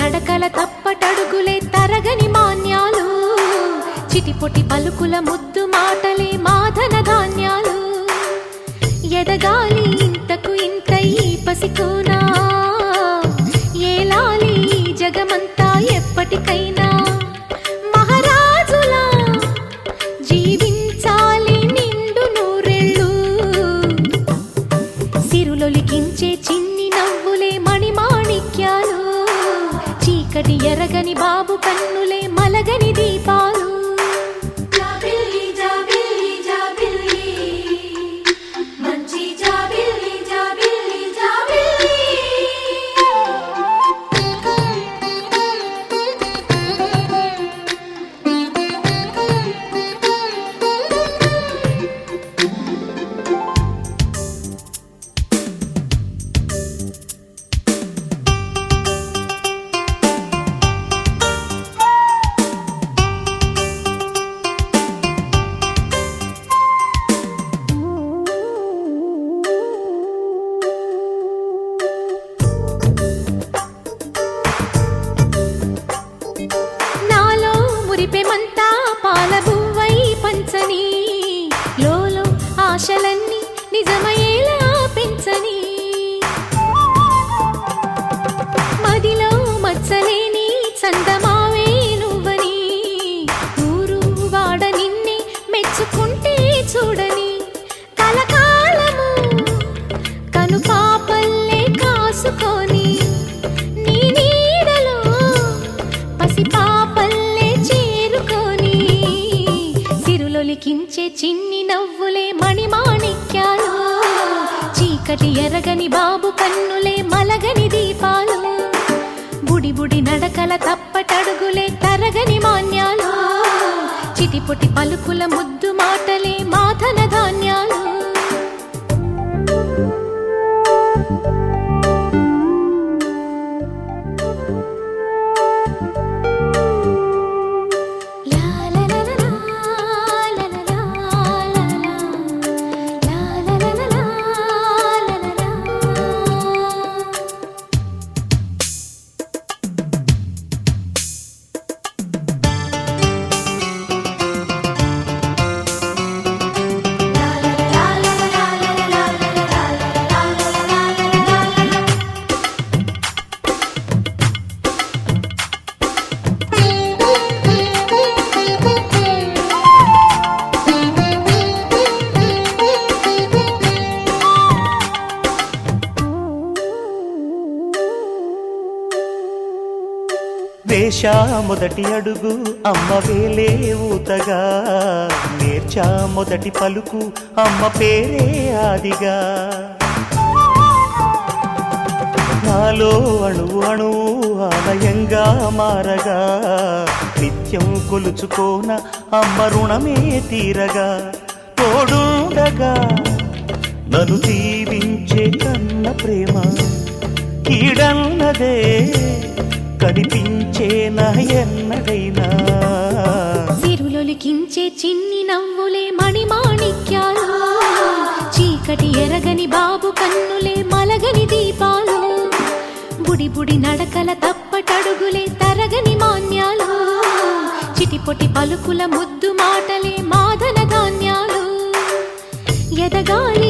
నడకల తప్పటడుగులే తరగని మాన్యాలు, చిటిపొటి పలుకుల ముద్దు మాటలే మాధన ధాన్యాలు. ఎదగాలి ఇంతకు ఇంత ఈ పసికోనా, ఏలాలి జగమంతా ఎప్పటికైనా. మహారాజులా జీవించాలి నిండు నూరెళ్ళు, సిరులొలికించే చిన్ని నవ్వులే మణిమాణిక్యాలు, చీకటి ఎరగని బాబు కన్నులే మలగని దీపాలు. మురిపెమంతా పాలబువ్వై పంచని, లోలో ఆశలన్నీ నిజమయ్యేలా పెంచని, మదిలో మచ్చలేని చందమావే నువ్వని, ఊరు వాడ నిన్నే మెచ్చుకుంటే చూడని, కలకాలము కను పాపల్లే కాసుకొని, నీ నీడలో పసిపాపల్లే లిఖించే చిన్ని నవ్వులే మణిమాణిక్యాలు, చీకటి ఎరగని బాబు కన్నులే మలగని దీపాలు, బుడి బుడి నడకల తప్పటడుగులే తరగని మాన్యాలు, చిటిపొటి పలుకుల ముద్దు మాటలే మాధన ధాన్యాలు. వేశా మొదటి అడుగు అమ్మ వేలే ఊతగా, నేర్చా మొదటి పలుకు అమ్మ పేరే ఆదిగా, నాలో అణువు అణువు ఆలయంగా మారగా, నిత్యం కొలుచుకోన అమ్మ రుణమే తీరగా, తోడుండగా నన్ను దీవించే కన్న ప్రేమ కీడన్నదే కనిపించే నా ఎన్నడైనా. సిరులొలికించే చిన్ని నవ్వులే మణిమాణిక్యాలు, చీకటి ఎరగని బాబు కన్నులే మలగని దీపాలు, బుడి బుడి నడకల తప్పటడుగులే తరగని మాన్యాలు, చిటిపొటి పలుకుల ముద్దు మాటలే మాధన ధాన్యాలు. ఎదగాలి